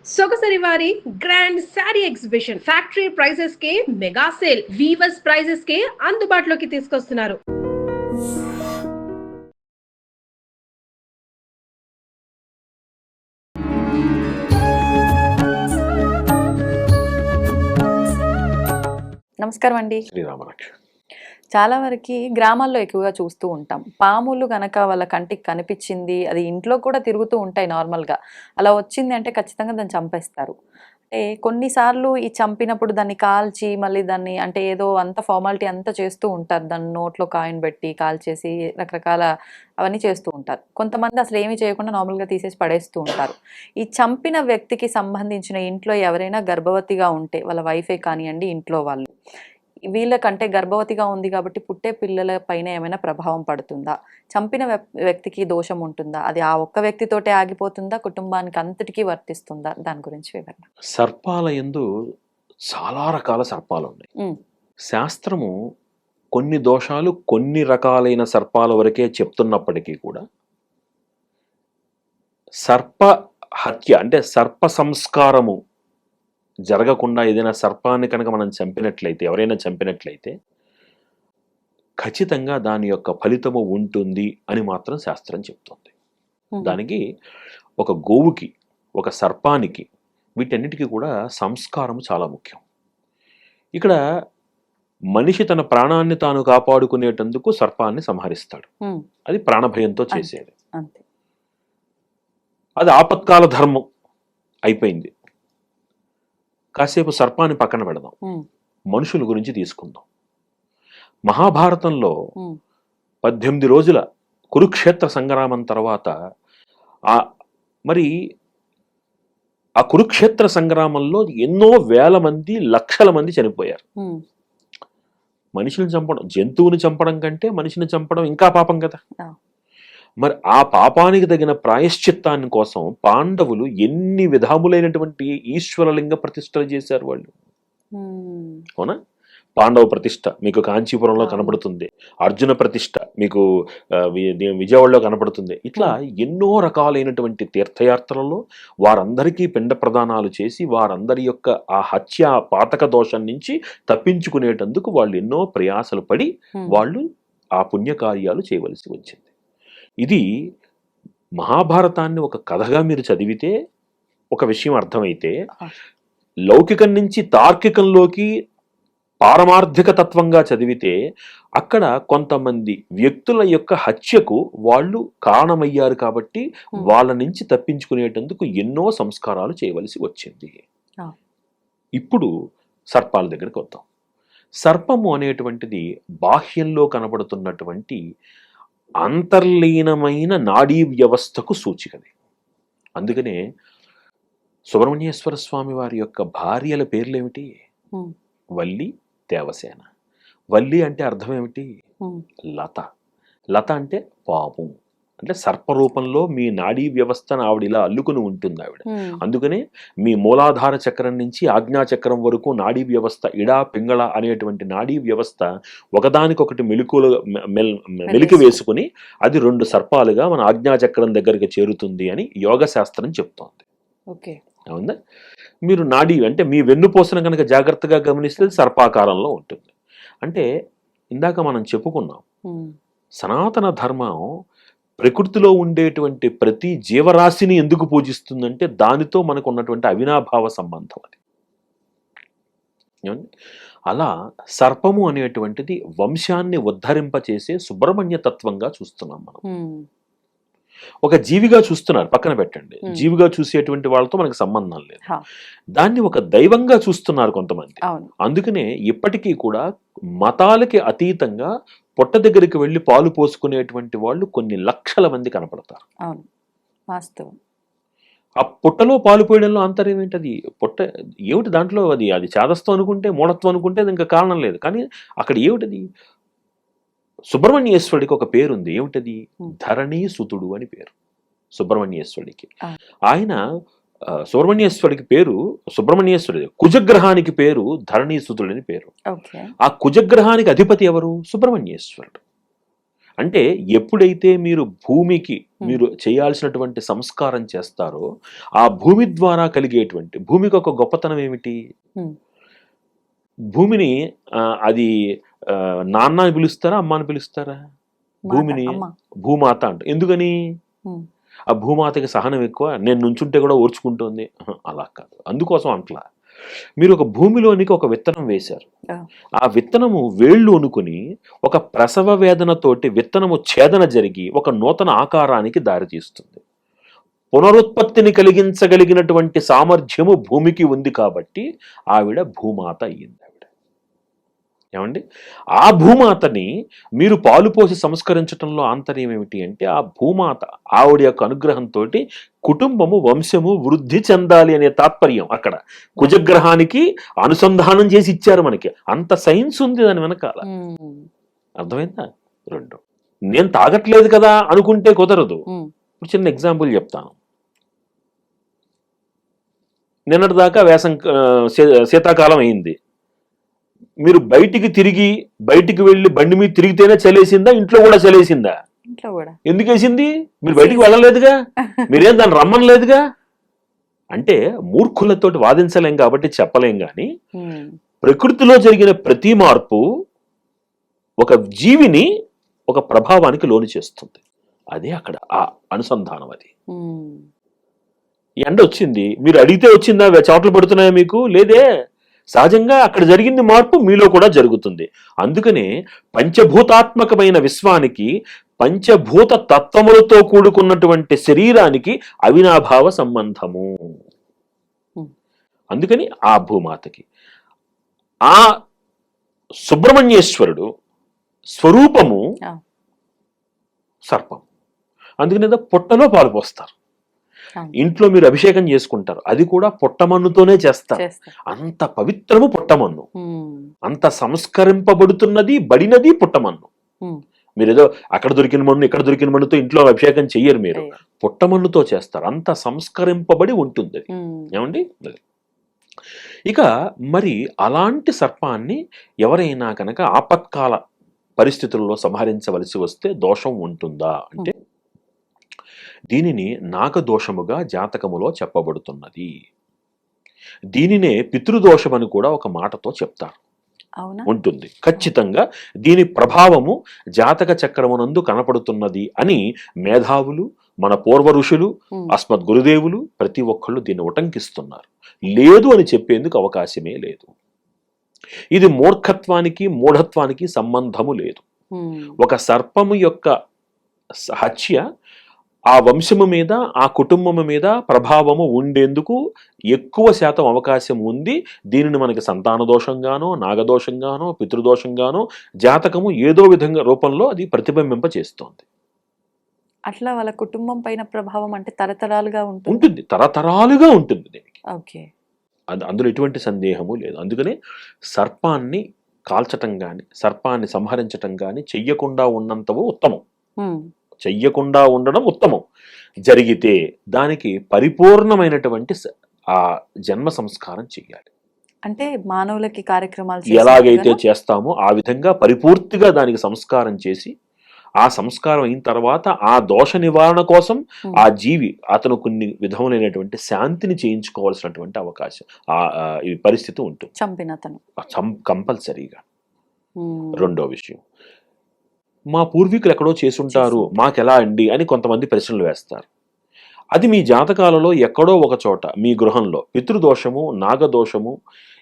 సొగసరి వారి grand sari exhibition factory prices కే mega sale weavers prices కే అందుబాటులోకి తీసుకొస్తున్నారు. నమస్కారం అండి. శ్రీరామరక్ష. చాలా వరకు గ్రామాల్లో ఎక్కువగా చూస్తూ ఉంటాం. పాములు గనక వాళ్ళ కంటికి కనిపించింది, అది ఇంట్లో కూడా తిరుగుతూ ఉంటాయి నార్మల్‌గా. అలా వచ్చింది అంటే ఖచ్చితంగా దాన్ని చంపేస్తారు. అంటే కొన్నిసార్లు ఈ చంపినప్పుడు దాన్ని కాల్చి మళ్ళీ దాన్ని అంటే ఏదో అంత ఫార్మాలిటీ అంతా చేస్తూ ఉంటారు. దాన్ని నోట్లో కాయిన్ పెట్టి కాల్చేసి రకరకాల అవన్నీ చేస్తూ ఉంటారు. కొంతమంది అసలు ఏమీ చేయకుండా నార్మల్‌గా తీసేసి పడేస్తూ ఉంటారు. ఈ చంపిన వ్యక్తికి సంబంధించిన ఇంట్లో ఎవరైనా గర్భవతిగా ఉంటే వాళ్ళ వైఫే కానియండి, ఇంట్లో వాళ్ళు వీళ్ళకంటే గర్భవతిగా ఉంది కాబట్టి పుట్టే పిల్లల పైన ఏమైనా ప్రభావం పడుతుందా? చంపిన వ్యక్తికి దోషం ఉంటుందా? అది ఆ ఒక్క వ్యక్తితోటే ఆగిపోతుందా? కుటుంబానికి అంతటికీ వర్తిస్తుందా? దాని గురించి వివరణ. సర్పాల యందు చాలా రకాల సర్పాలు ఉన్నాయి. శాస్త్రము కొన్ని దోషాలు కొన్ని రకాలైన సర్పాల వరకే చెప్తున్నప్పటికీ కూడా సర్ప హత్య అంటే సర్ప సంస్కారము జరగకుండా ఏదైనా సర్పాన్ని కనుక మనం చంపినట్లయితే, ఎవరైనా చంపినట్లయితే ఖచ్చితంగా దాని యొక్క ఫలితము ఉంటుంది అని మాత్రం శాస్త్రం చెప్తుంది. దానికి ఒక గోవుకి, ఒక సర్పానికి, వీటన్నిటికీ కూడా సంస్కారం చాలా ముఖ్యం. ఇక్కడ మనిషి తన ప్రాణాన్ని తాను కాపాడుకునేటందుకు సర్పాన్ని సంహరిస్తాడు. అది ప్రాణభయంతో చేసేది. అది ఆపత్కాల ధర్మం అయిపోయింది. కాసేపు సర్పాన్ని పక్కన పెడదాం, మనుషుల గురించి తీసుకుందాం. మహాభారతంలో 18 రోజుల కురుక్షేత్ర సంగ్రామం తర్వాత మరి ఆ కురుక్షేత్ర సంగ్రామంలో ఎన్నో వేల మంది, లక్షల మంది చనిపోయారు. మనిషిని చంపడం, జంతువుని చంపడం కంటే మనిషిని చంపడం ఇంకా పాపం కదా. మరి ఆ పాపానికి తగిన ప్రాయశ్చిత్తాన్ని కోసం పాండవులు ఎన్ని విధములైనటువంటి ఈశ్వరలింగ ప్రతిష్టలు చేశారు వాళ్ళు. అవునా? పాండవ ప్రతిష్ట మీకు కాంచీపురంలో కనపడుతుంది, అర్జున ప్రతిష్ట మీకు విజయవాడలో కనపడుతుంది. ఇట్లా ఎన్నో రకాలైనటువంటి తీర్థయాత్రలలో వారందరికీ పిండ ప్రదానాలు చేసి వారందరి యొక్క ఆ హత్య పాతక దోషం నుంచి తప్పించుకునేటందుకు వాళ్ళు ఎన్నో ప్రయాసలు పడి వాళ్ళు ఆ పుణ్యకార్యాలు చేయవలసి వచ్చింది. ఇది మహాభారతాన్ని ఒక కథగా మీరు చదివితే ఒక విషయం అర్థమైతే, లౌకికం నుంచి తార్కికంలోకి పారమార్థిక తత్వంగా చదివితే అక్కడ కొంతమంది వ్యక్తుల యొక్క హత్యకు వాళ్ళు కారణమయ్యారు కాబట్టి వాళ్ళ నుంచి తప్పించుకునేటందుకు ఎన్నో సంస్కారాలు చేయవలసి వచ్చింది. ఇప్పుడు సర్పాల దగ్గరికి వద్దాం. సర్పము అనేటువంటిది బాహ్యంలో కనబడుతున్నటువంటి అంతర్లీనమైన నాడీ వ్యవస్థకు సూచికది. అందుకనే సుబ్రహ్మణ్యేశ్వర స్వామి వారి యొక్క భార్యల పేర్లు ఏమిటి? వల్లి, దేవసేన. వల్లి అంటే అర్థం ఏమిటి? లత. లత అంటే పాము. అంటే సర్పరూపంలో మీ నాడీ వ్యవస్థను ఆవిడ ఇలా అల్లుకుని ఉంటుంది ఆవిడ. అందుకనే మీ మూలాధార చక్రం నుంచి ఆజ్ఞా చక్రం వరకు నాడీ వ్యవస్థ, ఇడా పింగళ అనేటువంటి నాడీ వ్యవస్థ ఒకదానికొకటి మెలికి వేసుకుని అది 2 సర్పాలుగా మన ఆజ్ఞా చక్రం దగ్గరికి చేరుతుంది అని యోగ శాస్త్రం చెప్తోంది. అవునా? మీరు నాడీ అంటే మీ వెన్నుపూసను కనుక జాగ్రత్తగా గమనిస్తే సర్పాకారంలో ఉంటుంది. అంటే ఇందాక మనం చెప్పుకున్నాం, సనాతన ధర్మం ప్రకృతిలో ఉండేటువంటి ప్రతి జీవరాశిని ఎందుకు పూజిస్తుందంటే దానితో మనకు ఉన్నటువంటి అవినాభావ సంబంధం అది. అలా సర్పము అనేటువంటిది వంశాన్ని ఉద్ధరింపచేసే సుబ్రహ్మణ్య తత్వంగా చూస్తున్నాం మనం. ఒక జీవిగా చూస్తున్నారు, పక్కన పెట్టండి. జీవిగా చూసేటువంటి వాళ్ళతో మనకు సంబంధం లేదు. దాన్ని ఒక దైవంగా చూస్తున్నారు కొంతమంది. అందుకనే ఇప్పటికీ కూడా మతాలకి అతీతంగా పొట్ట దగ్గరికి వెళ్ళి పాలు పోసుకునేటువంటి వాళ్ళు కొన్ని లక్షల మంది కనపడతారు. ఆ పుట్టలో పాలు పోయడంలో అంతర్యం ఏంటది? పొట్ట ఏమిటి దాంట్లో? అది చాదస్తం అనుకుంటే, మూఢత్వం అనుకుంటే ఇంకా కారణం లేదు. కానీ అక్కడ ఏమిటది? సుబ్రహ్మణ్యేశ్వరుడికి ఒక పేరుంది. ఏమిటది? ధరణీ సుతుడు అని పేరు సుబ్రహ్మణ్యేశ్వరుడికి. ఆయన సుబ్రహ్మణ్యేశ్వరుడికి పేరు సుబ్రహ్మణ్యేశ్వరుడి, కుజగ్రహానికి పేరు ధరణీ సుతుడు అని పేరు. ఆ కుజగ్రహానికి అధిపతి ఎవరు? సుబ్రహ్మణ్యేశ్వరుడు. అంటే ఎప్పుడైతే మీరు భూమికి మీరు చేయాల్సినటువంటి సంస్కారం చేస్తారో ఆ భూమి ద్వారా కలిగేటువంటి భూమికి ఒక గొప్పతనం ఏమిటి? భూమిని అది నాన్న అని పిలుస్తారా, అమ్మ అని పిలుస్తారా? భూమిని భూమాత అంట. ఎందుకని? ఆ భూమాతకి సహనం ఎక్కువ, నేను నుంచుంటే కూడా ఓర్చుకుంటుంది. అలా కాదు, అందుకోసం అంట్లా. మీరు ఒక భూమిలోనికి ఒక విత్తనం వేశారు, ఆ విత్తనము వేళ్ళు అనుకుని ఒక ప్రసవ వేదనతోటి విత్తనము ఛేదన జరిగి ఒక నూతన ఆకారానికి దారితీస్తుంది. పునరుత్పత్తిని కలిగించగలిగినటువంటి సామర్థ్యము భూమికి ఉంది కాబట్టి ఆవిడ భూమాత అయ్యింది. ఏమండి, ఆ భూమాతని మీరు పాలు పోసి సంస్కరించడంలో ఆంతర్యం ఏమిటి అంటే ఆ భూమాత ఆవిడ యొక్క అనుగ్రహంతో కుటుంబము వంశము వృద్ధి చెందాలి అనే తాత్పర్యం అక్కడ కుజగ్రహానికి అనుసంధానం చేసి ఇచ్చారు మనకి. అంత సైన్స్ ఉంది దాని వెనకాల. అర్థమైందా? రెండు, నేను తాగట్లేదు కదా అనుకుంటే కుదరదు. ఇప్పుడు చిన్న ఎగ్జాంపుల్ చెప్తాను. నిన్నటిదాకా శీతాకాలం అయింది. మీరు బయటికి వెళ్ళి బండి మీద తిరిగితేనే చలేసిందా, ఇంట్లో కూడా చలేసిందా? ఎందుకు వేసింది? మీరు బయటికి వెళ్ళలేదుగా, మీరేం దాన్ని రమ్మనలేదుగా. అంటే మూర్ఖులతోటి వాదించలేం కాబట్టి చెప్పలేం గాని ప్రకృతిలో జరిగిన ప్రతి మార్పు ఒక జీవిని ఒక ప్రభావానికి లోను చేస్తుంది. అదే అక్కడ ఆ అనుసంధానం. అది ఎండ వచ్చింది, మీరు అడిగితే వచ్చిందా? చోట్ల పడుతున్నాయా మీకు? లేదే. సహజంగా అక్కడ జరిగింది మార్పు మీలో కూడా జరుగుతుంది. అందుకనే పంచభూతాత్మకమైన విశ్వానికి పంచభూత తత్వములతో కూడుకున్నటువంటి శరీరానికి అవినాభావ సంబంధము. అందుకని ఆ భూమాతకి ఆ సుబ్రహ్మణ్యేశ్వరుడు స్వరూపము సర్పం. అందుకని పుట్టలో పాలు పోస్తారు. ఇంట్లో మీరు అభిషేకం చేసుకుంటారు, అది కూడా పుట్టమన్నుతోనే చేస్తారు. అంత పవిత్రము పుట్టమన్ను, అంత సంస్కరింపబడుతున్నది బడినది పుట్టమన్ను. మీరేదో అక్కడ దొరికిన మన్ను ఇక్కడ దొరికిన మన్నుతో ఇంట్లో అభిషేకం చెయ్యరు, మీరు పుట్టమన్నుతో చేస్తారు. అంత సంస్కరింపబడి ఉంటుంది. ఏమండి? ఇక మరి అలాంటి సర్పాన్ని ఎవరైనా కనుక ఆపత్కాల పరిస్థితుల్లో సంహరించవలసి వస్తే దోషం ఉంటుందా అంటే దీనిని నాగదోషముగా జాతకములో చెప్పబడుతున్నది. దీనినే పితృదోషమని కూడా ఒక మాటతో చెప్తారు. ఉంటుంది ఖచ్చితంగా. దీని ప్రభావము జాతక చక్రమునందు కనపడుతున్నది అని మేధావులు, మన పూర్వ ఋషులు, అస్మద్ గురుదేవులు ప్రతి ఒక్కళ్ళు దీన్ని ఉటంకిస్తున్నారు. లేదు అని చెప్పేందుకు అవకాశమే లేదు. ఇది మూర్ఖత్వానికి మూఢత్వానికి సంబంధము లేదు. ఒక సర్పము యొక్క హత్య ఆ వంశము మీద ఆ కుటుంబము మీద ప్రభావము ఉండేందుకు ఎక్కువ శాతం అవకాశం ఉంది. దీనిని మనకి సంతాన దోషంగానో నాగదోషంగానో పితృదోషంగానో జాతకము ఏదో విధంగా రూపంలో అది ప్రతిబింబింప చేస్తోంది. అట్లా వాళ్ళ కుటుంబం పైన ప్రభావం అంటే తరతరాలుగా ఉంటుంది, తరతరాలుగా ఉంటుంది దీనికి. అందులో ఎటువంటి సందేహము లేదు. అందుకనే సర్పాన్ని కాల్చటం కానీ సర్పాన్ని సంహరించటం కానీ చెయ్యకుండా ఉన్నంతవో ఉత్తమం. చెయ్యకుండా ఉండడం ఉత్తమం. జరిగితే దానికి పరిపూర్ణమైనటువంటి ఆ జన్మ సంస్కారం చెయ్యాలి. అంటే మానవులకి కార్యక్రమాలు ఎలాగైతే చేస్తామో ఆ విధంగా పరిపూర్తిగా దానికి సంస్కారం చేసి ఆ సంస్కారం అయిన తర్వాత ఆ దోష నివారణ కోసం ఆ జీవి అతను కొన్ని విధములైనటువంటి శాంతిని చేయించుకోవాల్సినటువంటి అవకాశం ఈ పరిస్థితి ఉంటుంది. కంపల్సరీగా. రెండో విషయం, మా పూర్వీకులు ఎక్కడో చేసుంటారు మాకెలా అండి అని కొంతమంది ప్రశ్నలు వేస్తారు. అది మీ జాతకాలలో ఎక్కడో ఒక చోట మీ గృహంలో పితృదోషము నాగదోషము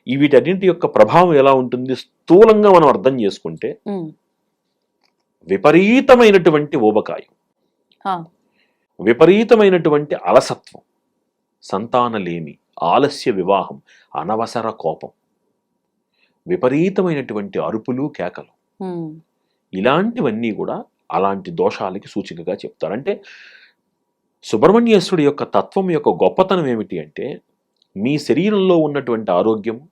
వీటన్నింటి యొక్క ప్రభావం ఎలా ఉంటుంది స్థూలంగా మనం అర్థం చేసుకుంటే విపరీతమైనటువంటి ఊబకాయం, విపరీతమైనటువంటి అలసత్వం, సంతానలేమి, ఆలస్య వివాహం, అనవసర కోపం, విపరీతమైనటువంటి అరుపులు కేకలు, ఇలాంటివన్నీ కూడా అలాంటి దోషాలకి సూచికగా చెప్తారు. అంటే సుబ్రహ్మణ్యేశ్వరుడి యొక్క తత్వం యొక్క గొప్పతనం ఏమిటి అంటే మీ శరీరంలో ఉన్నటువంటి ఆరోగ్యము,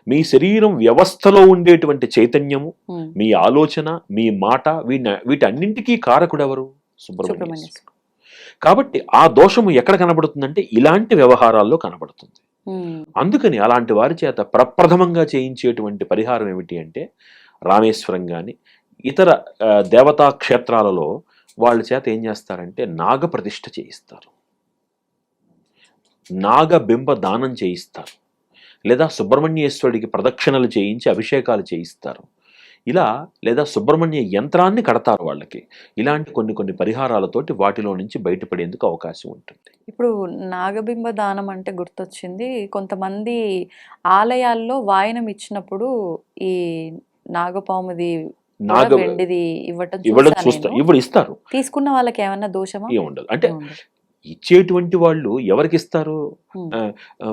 మీ శరీరం వ్యవస్థలో ఉండేటువంటి చైతన్యము, మీ ఆలోచన, మీ మాట, వీటన్నింటికీ కారకుడు ఎవరు? సుబ్రహ్మణ్యేశ్వరుడు. కాబట్టి ఆ దోషము ఎక్కడ కనబడుతుందంటే ఇలాంటి వ్యవహారాల్లో కనబడుతుంది. అందుకని అలాంటి వారి చేత ప్రప్రథమంగా చేయించేటువంటి పరిహారం ఏమిటి అంటే రామేశ్వరం కానీ ఇతర దేవతా క్షేత్రాలలో వాళ్ళ చేత ఏం చేస్తారంటే నాగ ప్రతిష్ఠ చేయిస్తారు, నాగబింబ దానం చేయిస్తారు, లేదా సుబ్రహ్మణ్యేశ్వరుడికి ప్రదక్షిణలు చేయించి అభిషేకాలు చేయిస్తారు. ఇలా లేదా సుబ్రహ్మణ్య యంత్రాన్ని కడతారు వాళ్ళకి. ఇలాంటి కొన్ని పరిహారాలతోటి వాటిలో నుంచి బయటపడేందుకు అవకాశం ఉంటుంది. ఇప్పుడు నాగబింబ దానం అంటే గుర్తొచ్చింది, కొంతమంది ఆలయాల్లో వాయనం ఇచ్చినప్పుడు ఈ నాగపాముది వెండిది ఇవ్వడం ఇప్పుడు ఇస్తారు. తీసుకున్న వాళ్ళకి ఏమన్నా దోషమా? ఏముండదు. అంటే ఇచ్చేటువంటి వాళ్ళు ఎవరికి ఇస్తారు?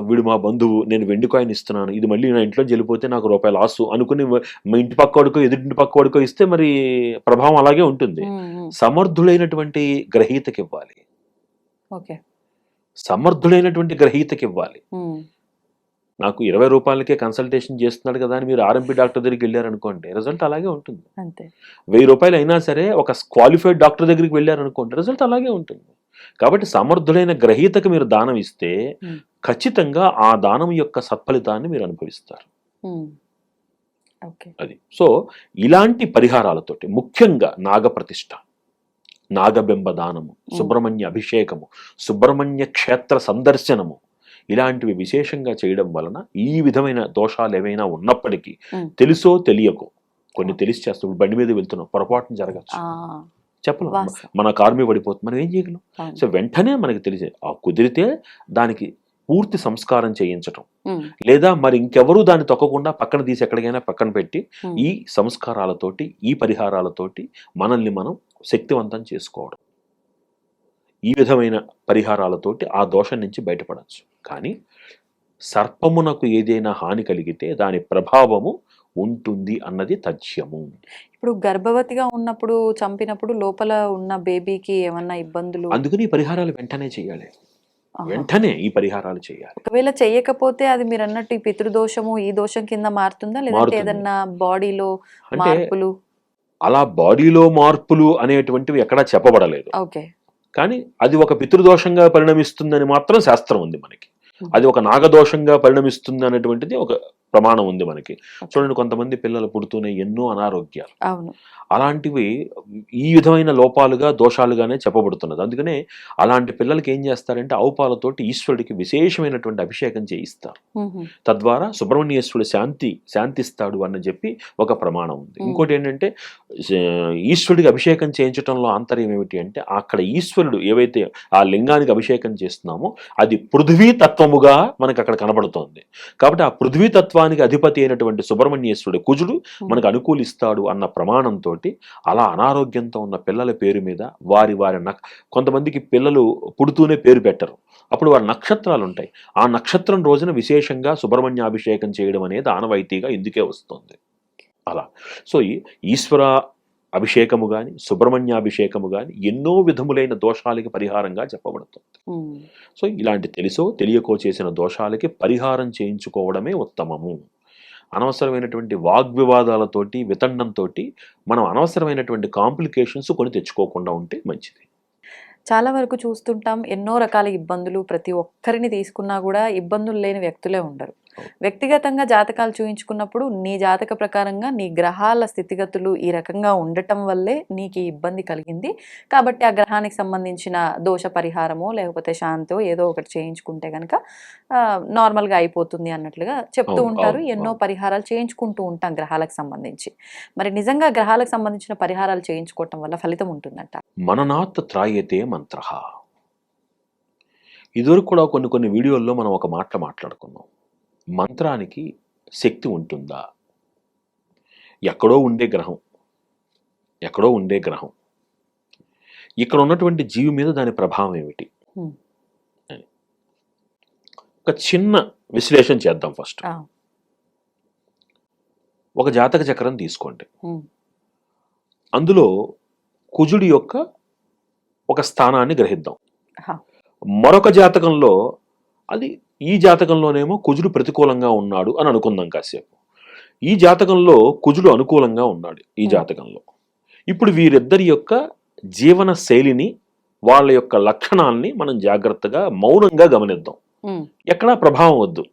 వీడు మా బంధువు, నేను వెండి కాయిన్ ఇస్తున్నాను, ఇది మళ్ళీ నా ఇంట్లో వెళ్ళిపోతే నాకు రూపాయలు ఆసు అనుకుని మా ఇంటి పక్కవాడికో ఎదురింటి పక్కవాడికో ఇస్తే మరి ప్రభావం అలాగే ఉంటుంది. సమర్థుడైనటువంటి గ్రహీతకి ఇవ్వాలి, సమర్థుడైనటువంటి గ్రహీతకి ఇవ్వాలి. నాకు 20 రూపాయలకే కన్సల్టేషన్ చేస్తున్నాడు కదా అని మీరు ఆర్ఎంపీ డాక్టర్ దగ్గరికి వెళ్ళారనుకోండి, రిజల్ట్ అలాగే ఉంటుంది. 1000 రూపాయలు అయినా సరే ఒక క్వాలిఫైడ్ డాక్టర్ దగ్గరికి వెళ్ళారనుకోండి, రిజల్ట్ అలాగే ఉంటుంది. కాబట్టి సమర్థుడైన గ్రహీతకు మీరు దానం ఇస్తే ఖచ్చితంగా ఆ దానం యొక్క సత్ఫలితాన్ని మీరు అనుభవిస్తారు. అది. సో ఇలాంటి పరిహారాలతోటి ముఖ్యంగా నాగప్రతిష్ఠ, నాగబింబ దానము, సుబ్రహ్మణ్య అభిషేకము, సుబ్రహ్మణ్య క్షేత్ర సందర్శనము, ఇలాంటివి విశేషంగా చేయడం వలన ఈ విధమైన దోషాలు ఏవైనా ఉన్నప్పటికీ తెలుసో తెలియకో, కొన్ని తెలిసి చేస్తాం, బండి మీద వెళ్తున్నాం, పొరపాటున జరగచ్చు, చెప్పలేం, మన కారు మీద పడిపోతుంది, మనం ఏం చేయగలం. సో వెంటనే మనకి తెలిసే కుదిరితే దానికి పూర్తి సంస్కారం చేయించటం, లేదా మరి ఇంకెవరూ దాన్ని తొక్కకుండా పక్కన తీసి ఎక్కడికైనా పక్కన పెట్టి ఈ సంస్కారాలతోటి ఈ పరిహారాలతోటి మనల్ని మనం శక్తివంతం చేసుకోవడం, ఈ విధమైన పరిహారాలతోటి ఆ దోషం నుంచి బయటపడవచ్చు. కానీ సర్పమునకు ఏదైనా హాని కలిగితే దాని ప్రభావము ఉంటుంది అన్నది తథ్యము. ఇప్పుడు గర్భవతిగా ఉన్నప్పుడు చంపినప్పుడు లోపల ఉన్న బేబీకి ఏమన్నా ఇబ్బందులు, అందుకని ఈ పరిహారాలు వెంటనే చేయాలి, వెంటనే ఈ పరిహారాలు చేయాలి. ఒకవేళ చేయకపోతే అది మీరు అన్నట్టు ఈ పితృదోషము ఈ దోషం కింద మారుతుందా, లేదంటే ఏదన్నా బాడీలో మార్పులు? అలా బాడీలో మార్పులు అనేటువంటివి ఎక్కడా చెప్పబడలేదు. కానీ అది ఒక పితృదోషంగా పరిణమిస్తుందని మాత్రం శాస్త్రం ఉంది మనకి. అది ఒక నాగదోషంగా పరిణమిస్తుంది అనేటువంటిది ఒక ప్రమాణం ఉంది మనకి. చూడండి, కొంతమంది పిల్లలు పుడుతూనే ఎన్నో అనారోగ్యాలు, అలాంటివి ఈ విధమైన లోపాలుగా దోషాలుగానే చెప్పబడుతున్నది. అందుకనే అలాంటి పిల్లలకి ఏం చేస్తారంటే ఆవుపాలతోటి ఈశ్వరుడికి విశేషమైనటువంటి అభిషేకం చేయిస్తారు. తద్వారా సుబ్రహ్మణ్యేశ్వరుడు శాంతిస్తాడు అని చెప్పి ఒక ప్రమాణం ఉంది. ఇంకోటి ఏంటంటే ఈశ్వరుడికి అభిషేకం చేయించడంలో ఆంతర్యం ఏమిటి అంటే అక్కడ ఈశ్వరుడు ఏవైతే ఆ లింగానికి అభిషేకం చేస్తున్నామో అది పృథ్వీ తత్వముగా మనకు అక్కడ కనబడుతోంది. కాబట్టి ఆ పృథ్వీ తత్వానికి అధిపతి అయినటువంటి సుబ్రహ్మణ్యేశ్వరుడు కుజుడు మనకు అనుకూలిస్తాడు అన్న ప్రమాణంతో అలా అనారోగ్యంతో ఉన్న పిల్లల పేరు మీద వారి కొంతమందికి పిల్లలు పుడుతూనే పేరు పెట్టరు, అప్పుడు వారి నక్షత్రాలు ఉంటాయి, ఆ నక్షత్రం రోజున విశేషంగా సుబ్రహ్మణ్యాభిషేకం చేయడం అనేది ఆనవాయితీగా ఇందుకే వస్తుంది. అలా సో ఈశ్వర అభిషేకము గాని సుబ్రహ్మణ్యాభిషేకము గాని ఎన్నో విధములైన దోషాలకి పరిహారంగా చెప్పబడుతుంది. సో ఇలాంటి తెలుసో తెలియకో చేసిన దోషాలకి పరిహారం చేయించుకోవడమే ఉత్తమము. అనవసరమైనటువంటి వాగ్వివాదాలతోటి వితండంతో మనం అనవసరమైనటువంటి కాంప్లికేషన్స్ కొని తెచ్చుకోకుండా ఉంటే మంచిది. చాలా వరకు చూస్తుంటాం ఎన్నో రకాల ఇబ్బందులు, ప్రతి ఒక్కరిని తీసుకున్నా కూడా ఇబ్బందులు లేని వ్యక్తులే ఉండరు. వ్యక్తిగతంగా జాతకాలు చూయించుకున్నప్పుడు నీ జాతక ప్రకారంగా నీ గ్రహాల స్థితిగతులు ఈ రకంగా ఉండటం వల్లే నీకు ఈ ఇబ్బంది కలిగింది, కాబట్టి ఆ గ్రహానికి సంబంధించిన దోష పరిహారమో లేకపోతే శాంతో ఏదో ఒకటి చేయించుకుంటే కనుక నార్మల్గా అయిపోతుంది అన్నట్లుగా చెప్తూ ఉంటారు. ఎన్నో పరిహారాలు చేయించుకుంటూ ఉంటాం గ్రహాలకు సంబంధించి. మరి నిజంగా గ్రహాలకు సంబంధించిన పరిహారాలు చేయించుకోవటం వల్ల ఫలితం ఉంటుందంట? మననాత్ త్రాయతే మంత్ర. ఇదివరకు కూడా కొన్ని వీడియోల్లో మనం ఒక మాట్లాడుకున్నాం. మంత్రానికి శక్తి ఉంటుందా? ఎక్కడో ఉండే గ్రహం ఇక్కడ ఉన్నటువంటి జీవి మీద దాని ప్రభావం ఏమిటి అని ఒక చిన్న విశ్లేషణ చేద్దాం. ఫస్ట్ ఒక జాతక చక్రం తీసుకోండి, అందులో కుజుడి యొక్క ఒక స్థానాన్ని గ్రహిద్దాం. మరొక జాతకంలో అది ఈ జాతకంలోనేమో కుజుడు ప్రతికూలంగా ఉన్నాడు అని అనుకుందాం కాసేపు. ఈ జాతకంలో కుజుడు అనుకూలంగా ఉన్నాడు ఈ జాతకంలో. ఇప్పుడు వీరిద్దరి యొక్క జీవన శైలిని వాళ్ళ యొక్క లక్షణాలని మనం జాగ్రత్తగా మౌనంగా గమనిద్దాం. ఎక్కడా ప్రభావం వద్దు.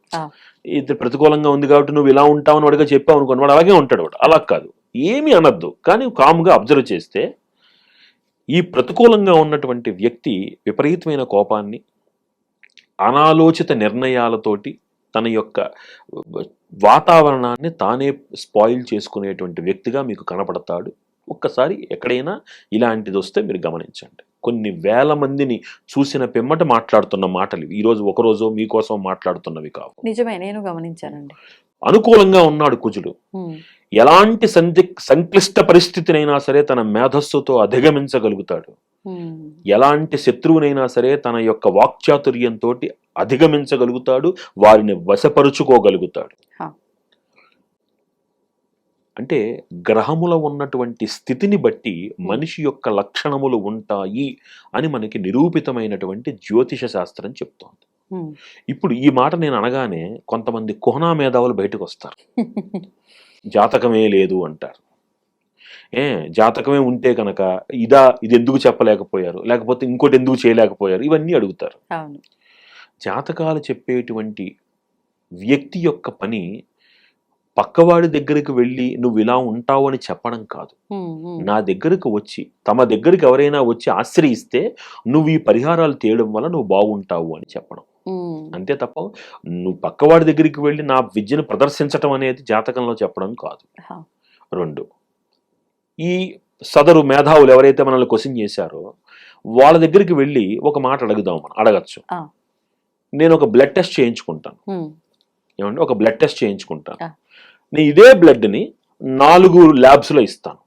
ఇది ప్రతికూలంగా ఉంది కాబట్టి నువ్వు ఇలా ఉంటావు అని వాడిగా చెప్పావు అనుకోండి, వాడు అలాగే ఉంటాడు. వాడు అలా కాదు, ఏమీ అనద్దు, కానీ కామ్గా అబ్జర్వ్ చేస్తే ఈ ప్రతికూలంగా ఉన్నటువంటి వ్యక్తి విపరీతమైన కోపాన్ని, అనాలోచిత నిర్ణయాలతోటి తన యొక్క వాతావరణాన్ని తానే స్పాయిల్ చేసుకునేటువంటి వ్యక్తిగా మీకు కనపడతాడు. ఒక్కసారి ఎక్కడైనా ఇలాంటిది వస్తే మీరు గమనించండి. కొన్ని వేల మందిని చూసిన పిమ్మట మాట్లాడుతున్న మాటలు ఈరోజు ఒకరోజు మీకోసం మాట్లాడుతున్నవి కావు. నిజమే, నేను గమనించానండి. అనుకూలంగా ఉన్నాడు కుజుడు, ఎలాంటి సంక్లిష్ట పరిస్థితినైనా సరే తన మేధస్సుతో అధిగమించగలుగుతాడు. ఎలాంటి శత్రువునైనా సరే తన యొక్క వాక్చాతుర్యంతో అధిగమించగలుగుతాడు, వారిని వశపరుచుకోగలుగుతాడు. అంటే గ్రహముల ఉన్నటువంటి స్థితిని బట్టి మనిషి యొక్క లక్షణములు ఉంటాయి అని మనకి నిరూపితమైనటువంటి జ్యోతిష శాస్త్రం చెప్తోంది. ఇప్పుడు ఈ మాట నేను అనగానే కొంతమంది కుహనా మేధావులు బయటకు వస్తారు. జాతకమే లేదు అంటారు. జాతకమే ఉంటే కనుక ఇది ఎందుకు చెప్పలేకపోయారు, లేకపోతే ఇంకోటి ఎందుకు చేయలేకపోయారు, ఇవన్నీ అడుగుతారు. జాతకాలు చెప్పేటువంటి వ్యక్తి యొక్క పని పక్కవాడి దగ్గరికి వెళ్ళి నువ్వు ఇలా ఉంటావు అని చెప్పడం కాదు. నా దగ్గరకు వచ్చి, తమ దగ్గరికి ఎవరైనా వచ్చి ఆశ్రయిస్తే నువ్వు ఈ పరిహారాలు తేయడం వల్ల నువ్వు బాగుంటావు అని చెప్పడం. అంతే తప్ప నువ్వు పక్కవాడి దగ్గరికి వెళ్ళి నా విద్యను ప్రదర్శించటం అనేది జాతకంలో చెప్పడం కాదు. 2, ఈ సదరు మేధావులు ఎవరైతే మనల్ని క్వశ్చన్ చేశారో వాళ్ళ దగ్గరికి వెళ్ళి ఒక మాట అడగచ్చు. నేను ఒక బ్లడ్ టెస్ట్ చేయించుకుంటాను, ఏమంటే ఒక బ్లడ్ టెస్ట్ చేయించుకుంటాను, నేను ఇదే బ్లడ్ని 4 ల్యాబ్స్లో ఇస్తాను,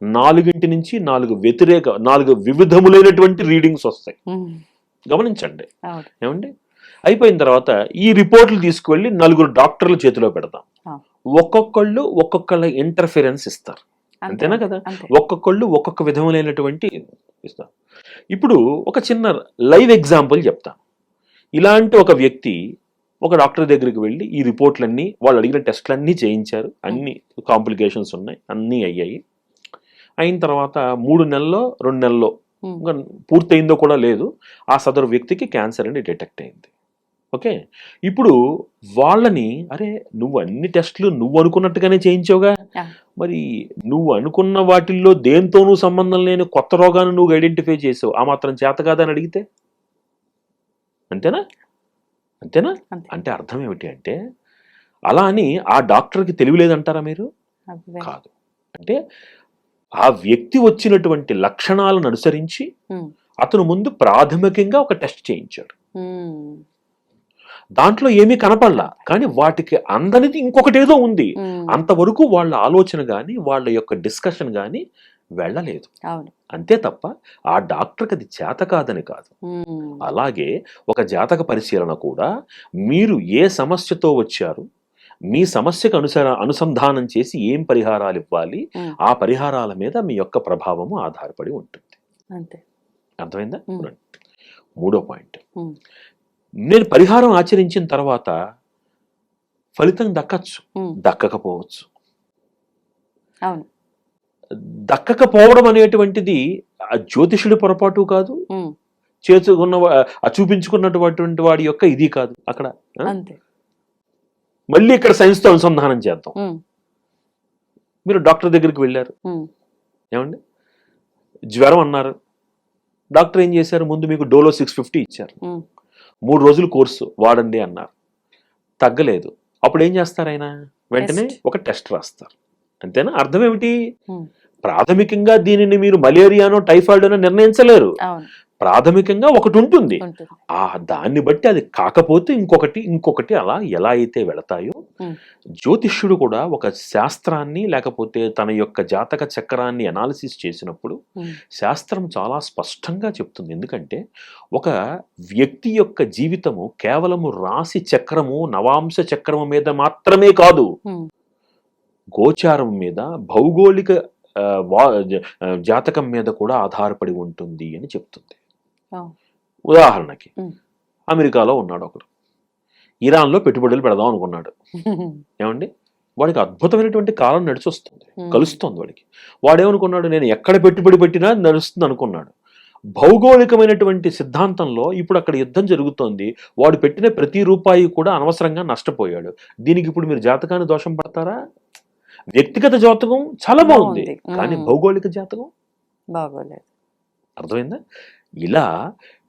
4 నుంచి 4 వివిధములైనటువంటి రీడింగ్స్ వస్తాయి. గమనించండి. ఏమండి, అయిపోయిన తర్వాత ఈ రిపోర్ట్లు తీసుకువెళ్ళి 4 డాక్టర్ల చేతిలో పెడతాం. ఒక్కొక్కళ్ళ ఇంటర్ఫిరెన్స్ ఇస్తారు. అంతేనా కదా? ఒక్కొక్కళ్ళు ఒక్కొక్క విధములైనటువంటి ఇస్తారు. ఇప్పుడు ఒక చిన్న లైవ్ ఎగ్జాంపుల్ చెప్తాను. ఇలాంటి ఒక వ్యక్తి ఒక డాక్టర్ దగ్గరికి వెళ్ళి ఈ రిపోర్ట్లన్నీ, వాళ్ళు అడిగిన టెస్ట్లన్నీ చేయించారు, అన్ని కాంప్లికేషన్స్ ఉన్నాయి, అన్నీ అయ్యాయి. అయిన తర్వాత 3 నెలల్లో 2 నెలల్లో ఇంకా పూర్తయిందో కూడా లేదు, ఆ సదరు వ్యక్తికి క్యాన్సర్ అని డిటెక్ట్ అయింది. ఓకే, ఇప్పుడు వాళ్ళని అరే నువ్వు అన్ని టెస్టులు నువ్వు అనుకున్నట్టుగానే చేయించావుగా, మరి నువ్వు అనుకున్న వాటిల్లో దేంతోనూ సంబంధం లేని కొత్త రోగాన్ని నువ్వు ఐడెంటిఫై చేసావు, ఆ మాత్రం చేత కాదని అడిగితే అంతేనా? అంటే అర్థం ఏమిటి అంటే, అలా అని ఆ డాక్టర్కి తెలియలేదంటారా మీరు? కాదు. అంటే ఆ వ్యక్తి వచ్చినటువంటి లక్షణాలను అనుసరించి అతను ముందు ప్రాథమికంగా ఒక టెస్ట్ చేయించాడు. దాంట్లో ఏమీ కనపడలా, కానీ వాటికి అందనిది ఇంకొకటి ఏదో ఉంది. అంతవరకు వాళ్ళ ఆలోచన గాని వాళ్ళ యొక్క డిస్కషన్ గాని వెళ్ళలేదు. అంతే తప్ప ఆ డాక్టర్కి అది చేత కాదని కాదు. అలాగే ఒక జాతక పరిశీలన కూడా మీరు ఏ సమస్యతో వచ్చారు, మీ సమస్యకు అనుసంధానం చేసి ఏం పరిహారాలు ఇవ్వాలి, ఆ పరిహారాల మీద మీ యొక్క ప్రభావము ఆధారపడి ఉంటుంది. అర్థమైందా? 3వ పాయింట్, నేను పరిహారం ఆచరించిన తర్వాత ఫలితం దక్కచ్చు, దక్కకపోవచ్చు. దక్కకపోవడం అనేటువంటిది ఆ జ్యోతిషుడి పొరపాటు కాదు, చూపించుకున్నటువంటి వాడి యొక్క ఇది కాదు. అక్కడ మళ్ళీ ఇక్కడ సైన్స్ తో అనుసంధానం చేద్దాం. మీరు డాక్టర్ దగ్గరికి వెళ్ళారు, ఏమండి జ్వరం అన్నారు, డాక్టర్ ఏం చేశారు, ముందు మీకు డోలో 650 ఇచ్చారు, 3 రోజులు కోర్సు వాడండి అన్నారు, తగ్గలేదు. అప్పుడు ఏం చేస్తారు ఆయన? వెంటనే ఒక టెస్ట్ రాస్తారు. అంతేనా? అర్థం ఏమిటి? ప్రాథమికంగా దీనిని మీరు మలేరియానో టైఫాయిడ్ అనో నిర్ణయించలేరు. ప్రాథమికంగా ఒకటి ఉంటుంది, ఆ దాన్ని బట్టి అది కాకపోతే ఇంకొకటి అలా ఎలా అయితే వెళతాయో, జ్యోతిష్యుడు కూడా ఒక శాస్త్రాన్ని లేకపోతే తన యొక్క జాతక చక్రాన్ని అనాలిసిస్ చేసినప్పుడు శాస్త్రం చాలా స్పష్టంగా చెప్తుంది. ఎందుకంటే ఒక వ్యక్తి యొక్క జీవితము కేవలము రాశి చక్రము, నవాంశ చక్రము మీద మాత్రమే కాదు, గోచారం మీద, భౌగోళిక జాతకం మీద కూడా ఆధారపడి ఉంటుంది అని చెప్తుంది. ఉదాహరణకి అమెరికాలో ఉన్నాడు ఒకడు, ఇరాన్లో పెట్టుబడులు పెడదాం అనుకున్నాడు. ఏమండి, వాడికి అద్భుతమైనటువంటి కాలం నడిచొస్తుంది, కలుస్తుంది వాడికి. వాడేమనుకున్నాడు, నేను ఎక్కడ పెట్టుబడి పెట్టినా నడుస్తుంది అనుకున్నాడు. భౌగోళికమైనటువంటి సిద్ధాంతంలో ఇప్పుడు అక్కడ యుద్ధం జరుగుతోంది, వాడు పెట్టిన ప్రతి రూపాయి కూడా అనవసరంగా నష్టపోయాడు. దీనికి ఇప్పుడు మీరు జాతకాన్ని దోషం పడతారా? వ్యక్తిగత జాతకం చాలా బాగుంది, బాగుంది. కానీ ఉమ్. భౌగోళిక జాతకం బాగోలేదు. అర్థమైందా? ఇలా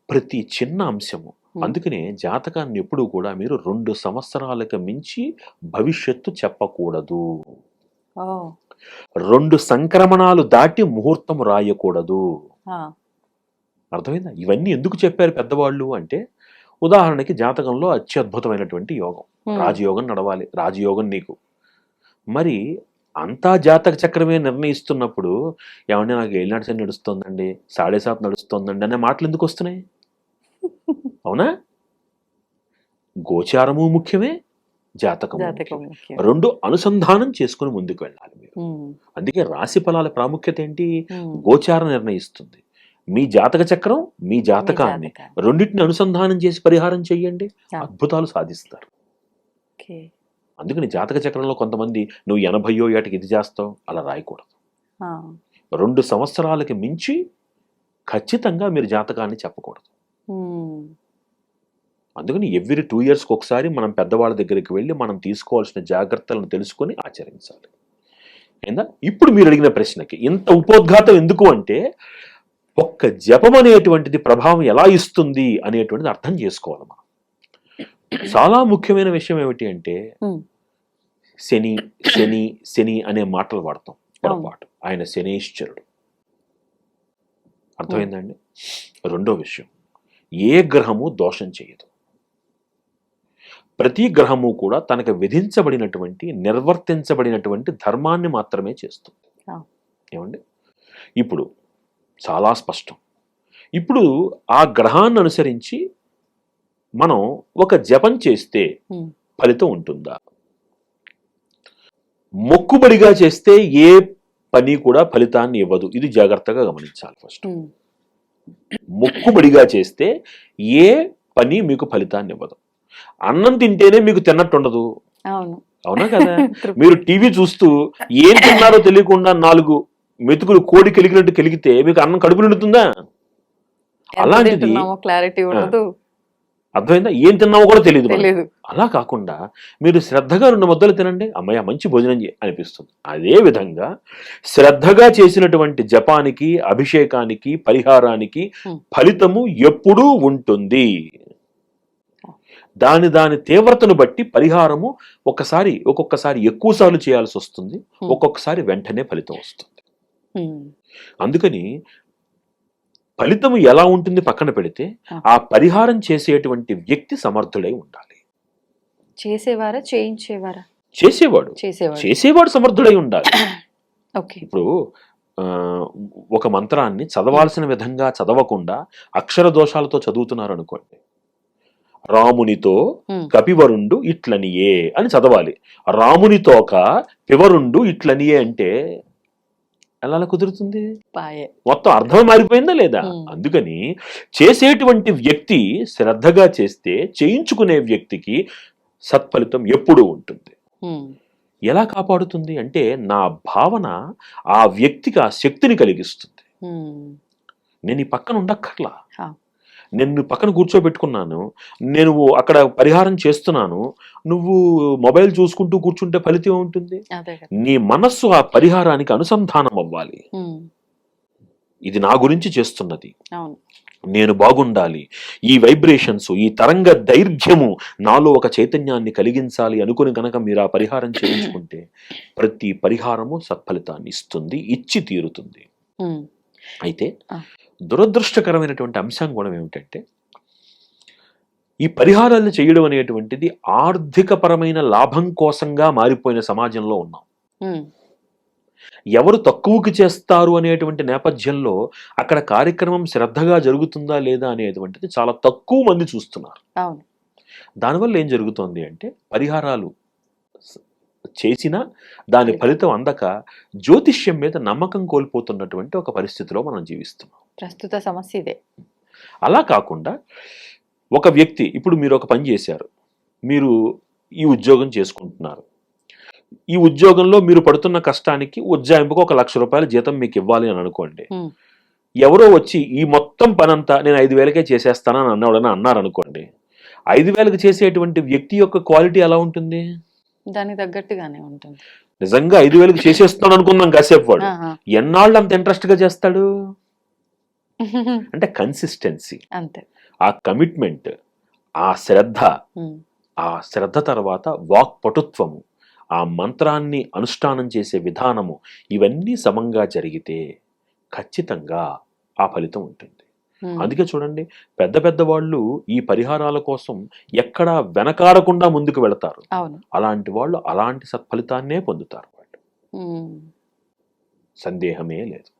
ప్రతి చిన్న అంశము. ఉమ్. అందుకనే జాతకాన్ని ఎప్పుడూ కూడా మీరు 2 సంవత్సరాలకు మించి భవిష్యత్తు చెప్పకూడదు. ఓ. 2 సంక్రమణాలు దాటి ముహూర్తం రాయకూడదు. ఆ. అర్థమైందా? ఇవన్నీ ఎందుకు చెప్పారు పెద్దవాళ్ళు అంటే, ఉదాహరణకి జాతకంలో అత్యద్భుతమైనటువంటి యోగం, ఉమ్. రాజయోగం నడవాలి, రాజయోగం నీకు. మరి అంతా జాతక చక్రమే నిర్ణయిస్తున్నప్పుడు ఏమంటే నాకు ఏలినాటి శని నడుస్తోందండి, 7.5 నడుస్తోందండి అనే మాటలు ఎందుకు వస్తున్నాయి? అవునా? గోచారము ముఖ్యమే, జాతకము జాతకం ముఖ్యమే. ముఖ్యం. 2 అనుసంధానం చేసుకుని ముందుకు వెళ్ళాలి మీరు. ఉమ్. అందుకే రాశి ఫలాల ప్రాముఖ్యత ఏంటి? ఉమ్. గోచారం నిర్ణయిస్తుంది. మీ జాతక చక్రం, మీ జాతకాన్ని మీ జాతకాన్ని. రెండింటిని అనుసంధానం చేసి పరిహారం చేయండి, ఆ. అద్భుతాలు సాధిస్తారు. ఓకే. అందుకని జాతక చక్రంలో కొంతమంది నువ్వు 80వ ఏటకి ఇది చేస్తావు అలా రాయకూడదు. ఆ. 2 సంవత్సరాలకి మించి ఖచ్చితంగా మీరు జాతకాన్ని చెప్పకూడదు. ఉమ్. అందుకని ఎవ్రీ 2 ఇయర్స్కి ఒకసారి మనం పెద్దవాళ్ళ దగ్గరికి వెళ్ళి మనం తీసుకోవాల్సిన జాగ్రత్తలను తెలుసుకొని ఆచరించాలి. అయిందా? ఇప్పుడు మీరు అడిగిన ప్రశ్నకి ఇంత ఉపోద్ఘాతం ఎందుకు అంటే, ఒక్క జపం అనేటువంటిది ప్రభావం ఎలా ఇస్తుంది అనేటువంటిది అర్థం చేసుకోవాలి మనం. చాలా ముఖ్యమైన విషయం ఏమిటి అంటే, ఉమ్. శని శని శని అనే మాటలు వాడతాం పొరపాటు. ఆయన శనేశ్వరుడు. అర్థమైందండి? రెండో విషయం, ఏ గ్రహము దోషం చేయదు. ప్రతి గ్రహము కూడా తనకు విధించబడినటువంటి నిర్వర్తించబడినటువంటి ధర్మాన్ని మాత్రమే చేస్తుంది. ఏమండి? ఇప్పుడు చాలా స్పష్టం. ఇప్పుడు ఆ గ్రహాన్ని అనుసరించి మనం ఒక జపం చేస్తే ఉమ్. ఫలితం ఉంటుందా? మొక్కుబడిగా చేస్తే ఏ పని కూడా ఫలితాన్ని ఇవ్వదు. ఇది జాగ్రత్తగా గమనించాలి. ఫస్ట్ ఉమ్. మొక్కుబడిగా చేస్తే ఏ పని మీకు ఫలితాన్ని ఇవ్వదు. అన్నం తింటేనే మీకు తిన్నట్టు ఉండదు. అవును. అవునా కదా? తృప్తి. మీరు టీవీ చూస్తూ ఏం తిన్నారో తెలియకుండా 4 మెతుకులు కోడి కెలిగినట్టు కెలిగితే మీకు అన్నం కడుపు నిండుతుందా? ఎంత అలాంటిది తింటున్నామో క్లారిటీ ఉండదు. అర్థమైందా? ఏం తిన్నామో కూడా తెలియదు మనకు. తెలీదు. అలా కాకుండా మీరు శ్రద్ధగా 2 ముద్దలు తినండి, అమ్మయ్య మంచి భోజనం అనిపిస్తుంది. అదే విధంగా శ్రద్ధగా చేసినటువంటి జపానికి, అభిషేకానికి, పరిహారానికి ఫలితము ఎప్పుడూ ఉంటుంది. దాని తీవ్రతను బట్టి పరిహారము ఒక్కొక్కసారి ఎక్కువ సార్లు చేయాల్సి వస్తుంది, ఒక్కొక్కసారి వెంటనే ఫలితం వస్తుంది. ఉమ్. అందుకని ఫలితం ఎలా ఉంటుంది పక్కన పెడితే, ఆ పరిహారం చేసేటువంటి వ్యక్తి సమర్థుడై ఉండాలి. చేసేవారా చేయించేవారా? చేసేవాడు సమర్థుడై ఉండాలి. ఓకే. ఇప్పుడు ఒక మంత్రాన్ని చదవాల్సిన విధంగా చదవకుండా అక్షర దోషాలతో చదువుతున్నారు అనుకోండి, రామునితో కపివరుండు ఇట్లనియే అని చదవాలి. రామునితోక పివరుండు ఇట్లనియే అంటే ఎలా కుదురుతుంది? మొత్తం అర్థం మారిపోయిందా లేదా? అందుకని చేసేటువంటి వ్యక్తి శ్రద్ధగా చేస్తే చేయించుకునే వ్యక్తికి సత్ఫలితం ఎప్పుడూ ఉంటుంది. ఎలా కాపాడుతుంది అంటే, నా భావన ఆ వ్యక్తికి ఆ శక్తిని కలిగిస్తుంది. నేను ఈ పక్కన ఉండక్కర్లా, నేను పక్కన కూర్చోబెట్టుకున్నాను, నేను అక్కడ పరిహారం చేస్తున్నాను, నువ్వు మొబైల్ చూసుకుంటూ కూర్చుంటే ఫలితం ఉంటుంది. నీ మనస్సు ఆ పరిహారానికి అనుసంధానం అవ్వాలి. ఇది నా గురించి చేస్తున్నది, నేను బాగుండాలి, ఈ వైబ్రేషన్స్, ఈ తరంగ దైర్ఘ్యము నాలో ఒక చైతన్యాన్ని కలిగించాలి అనుకుని కనుక మీరు ఆ పరిహారం చేయించుకుంటే ప్రతి పరిహారము సత్ఫలితాన్ని ఇస్తుంది, ఇచ్చి తీరుతుంది. అయితే దురదృష్టకరమైనటువంటి అంశం కూడా ఏమిటంటే, ఈ పరిహారాలను చేయడం అనేటువంటిది ఆర్థికపరమైన లాభం కోసంగా మారిపోయిన సమాజంలో ఉన్నాం. ఎవరు తక్కువకి చేస్తారు అనేటువంటి నేపథ్యంలో అక్కడ కార్యక్రమం శ్రద్ధగా జరుగుతుందా లేదా అనేటువంటిది చాలా తక్కువ మంది చూస్తున్నారు. దానివల్ల ఏం జరుగుతోంది అంటే, పరిహారాలు చేసినా దాని ఫలితం అందక జ్యోతిష్యం మీద నమ్మకం కోల్పోతున్నటువంటి ఒక పరిస్థితిలో మనం జీవిస్తున్నాం. ప్రస్తుత సమస్య ఇదే. అలా కాకుండా ఒక వ్యక్తి, ఇప్పుడు మీరు ఒక పని చేశారు, మీరు ఈ ఉద్యోగం చేసుకుంటున్నారు, ఈ ఉద్యోగంలో మీరు పడుతున్న కష్టానికి ఉజ్జాయింపుకు 1 లక్ష రూపాయల జీతం మీకు ఇవ్వాలి అని అనుకోండి. ఎవరో వచ్చి ఈ మొత్తం పనంతా నేను 5,000కే చేసేస్తానని అన్నారనుకోండి, 5,000కి చేసేటువంటి వ్యక్తి యొక్క క్వాలిటీ ఎలా ఉంటుంది? దానికి తగ్గట్టుగానే ఉంటుంది. నిజంగా 5,000కి చేసేస్తాడు అనుకుందాం కాసేపు వాడు, ఎన్నాళ్ళు అంత ఇంట్రెస్ట్ గా చేస్తాడు? అంటే కన్సిస్టెన్సీ, అంతే. ఆ కమిట్మెంట్, ఆ శ్రద్ధ తర్వాత వాక్ పటుత్వము, ఆ మంత్రాన్ని అనుష్ఠానం చేసే విధానము, ఇవన్నీ సమంగా జరిగితే ఖచ్చితంగా ఆ ఫలితం ఉంటుంది. అందుకే చూడండి, పెద్ద పెద్ద వాళ్ళు ఈ పరిహారాల కోసం ఎక్కడా వెనకాడకుండా ముందుకు వెళతారు. అలాంటి వాళ్ళు అలాంటి సత్ఫలితాన్నే పొందుతారు వాళ్ళు, సందేహమే లేదు.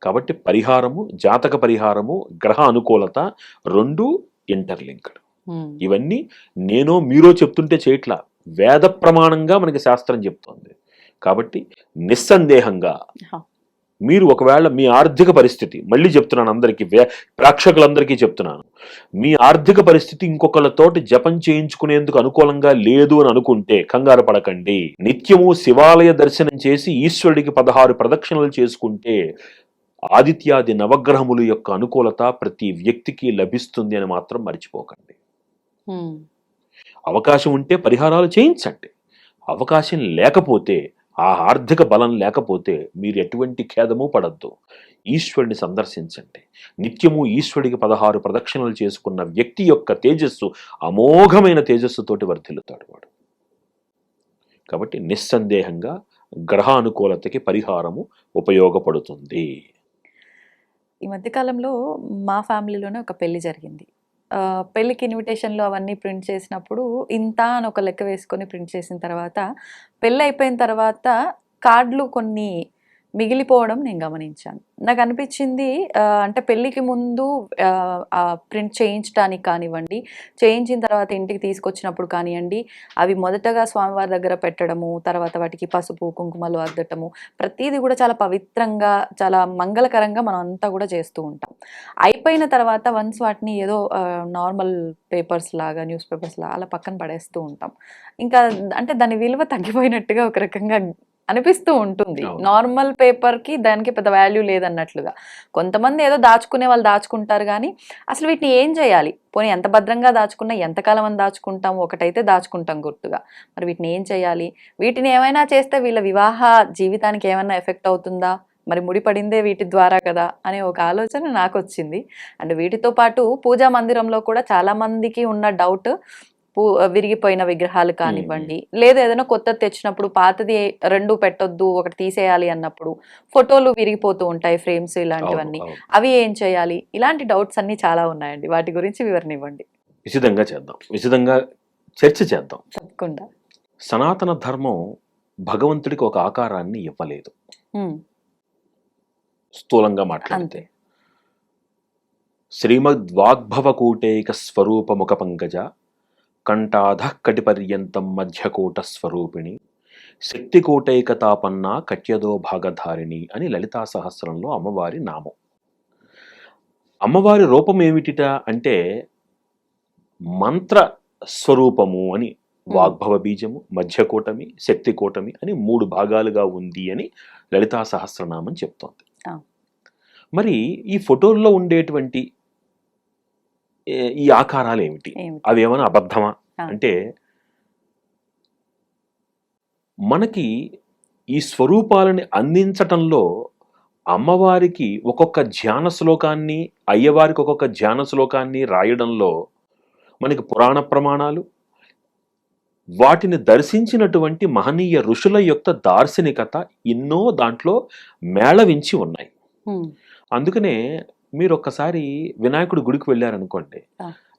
కాబట్టి పరిహారము, జాతక పరిహారము, గ్రహ అనుకూలత రెండు ఇంటర్లింక్డ్. ఇవన్నీ నేనో మీరో చెప్తుంటే చేయట్లా, వేద ప్రమాణంగా మనకి శాస్త్రం చెప్తోంది. కాబట్టి నిస్సందేహంగా మీరు ఒకవేళ మీ ఆర్థిక పరిస్థితి, మళ్ళీ చెప్తున్నాను అందరికీ, ప్రేక్షకులందరికీ చెప్తున్నాను, మీ ఆర్థిక పరిస్థితి ఇంకొకళ్ళతోటి జపం చేయించుకునేందుకు అనుకూలంగా లేదు అని అనుకుంటే కంగారు పడకండి. నిత్యము శివాలయ దర్శనం చేసి ఈశ్వరుడికి 16 ప్రదక్షిణలు చేసుకుంటే ఆదిత్యాది నవగ్రహముల యొక్క అనుకూలత ప్రతి వ్యక్తికి లభిస్తుంది అని మాత్రం మర్చిపోకండి. అవకాశం ఉంటే పరిహారాలు చేయించండి, అవకాశం లేకపోతే, ఆ ఆర్థిక బలం లేకపోతే మీరు ఎటువంటి ఖేదము పడద్దు. ఈశ్వరుని సందర్శించండి. నిత్యము ఈశ్వరుడికి 16 ప్రదక్షిణలు చేసుకున్న వ్యక్తి యొక్క తేజస్సు అమోఘమైన తేజస్సుతోటి వర్ధిల్లుతాడు వాడు. కాబట్టి నిస్సందేహంగా గ్రహ అనుకూలతకి పరిహారము ఉపయోగపడుతుంది. ఈ మధ్యకాలంలో మా ఫ్యామిలీలోనే ఒక పెళ్లి జరిగింది. పెళ్ళికి ఇన్విటేషన్లు అవన్నీ ప్రింట్ చేసినప్పుడు ఇంత అని ఒక లెక్క వేసుకొని ప్రింట్ చేసిన తర్వాత, పెళ్ళి అయిపోయిన తర్వాత కార్డులు కొన్ని మిగిలిపోవడం నేను గమనించాను. నాకు అనిపించింది, అంటే పెళ్ళికి ముందు ప్రింట్ చేయించడానికి కానివ్వండి, చేయించిన తర్వాత ఇంటికి తీసుకొచ్చినప్పుడు కానివ్వండి, అవి మొదటగా స్వామివారి దగ్గర పెట్టడము, తర్వాత వాటికి పసుపు కుంకుమలు అద్దటము, ప్రతిదీ కూడా చాలా పవిత్రంగా, చాలా మంగళకరంగా మనం అంతా కూడా చేస్తూ ఉంటాం. అయిపోయిన తర్వాత వన్స్ వాటిని ఏదో నార్మల్ పేపర్స్ లాగా, న్యూస్ పేపర్స్ లాగా అలా పక్కన పడేస్తూ ఉంటాం. ఇంకా అంటే దాని విలువ తగ్గిపోయినట్టుగా ఒక రకంగా అనిపిస్తూ ఉంటుంది. నార్మల్ పేపర్కి దానికి పెద్ద వాల్యూ లేదన్నట్లుగా. కొంతమంది ఏదో దాచుకునే వాళ్ళు దాచుకుంటారు, కానీ అసలు వీటిని ఏం చేయాలి? పోనీ ఎంత భద్రంగా దాచుకున్నా ఎంతకాలం అని దాచుకుంటాం? ఒకటైతే దాచుకుంటాం గుర్తుగా, మరి వీటిని ఏం చేయాలి? వీటిని ఏమైనా చేస్తే వీళ్ళ వివాహ జీవితానికి ఏమైనా ఎఫెక్ట్ అవుతుందా? మరి ముడిపడిందే వీటి ద్వారా కదా అనే ఒక ఆలోచన నాకు వచ్చింది. అండ్ వీటితో పాటు పూజా మందిరంలో కూడా చాలా మందికి ఉన్న డౌట్, విరిగిపోయిన విగ్రహాలు కానివ్వండి, లేదా ఏదైనా కొత్తది తెచ్చినప్పుడు పాతది 2 పెట్టొద్దు, ఒకటి తీసేయాలి అన్నప్పుడు ఫోటోలు విరిగిపోతూ ఉంటాయి, ఫ్రేమ్స్ ఇలాంటివన్నీ, అవి ఏం చేయాలి? ఇలాంటి డౌట్స్ అన్ని చాలా ఉన్నాయండి. వాటి గురించి వివరణ ఇవ్వండి. విశదంగా చర్చ చేద్దాం. తప్పకుండా. సనాతన ధర్మం భగవంతుడికి ఒక ఆకారాన్ని ఇవ్వలేదు. స్థూలంగా మాట్లాడితే శ్రీమద్ వాగ్భవకూటేక స్వరూప ముఖ పంకజ కంఠాధ కటిపర్యంతం మధ్యకోట స్వరూపిణి శక్తికోటైకతాపన్న కట్యదో భాగధారిణి అని లలితా సహస్రంలో అమ్మవారి నామం. అమ్మవారి రూపం ఏమిటిట అంటే మంత్ర స్వరూపము అని. వాగ్భవ బీజము, మధ్యకోటమి, శక్తికోటమి అని 3 భాగాలుగా ఉంది అని లలితా సహస్రనామం చెప్తోంది. మరి ఈ ఫోటోల్లో ఉండేటువంటి ఈ ఆకారాలు ఏమిటి? అవి ఏమైనా అబద్ధమా అంటే, మనకి ఈ స్వరూపాలని అందించటంలో అమ్మవారికి ఒక్కొక్క ధ్యాన శ్లోకాన్ని, అయ్యవారికి ఒక్కొక్క ధ్యాన శ్లోకాన్ని రాయడంలో మనకి పురాణ ప్రమాణాలు, వాటిని దర్శించినటువంటి మహనీయ ఋషుల యొక్క దార్శనికత ఎన్నో దాంట్లో మేళవించి ఉన్నాయి. అందుకనే మీరు ఒక్కసారి వినాయకుడి గుడికి వెళ్ళారనుకోండి,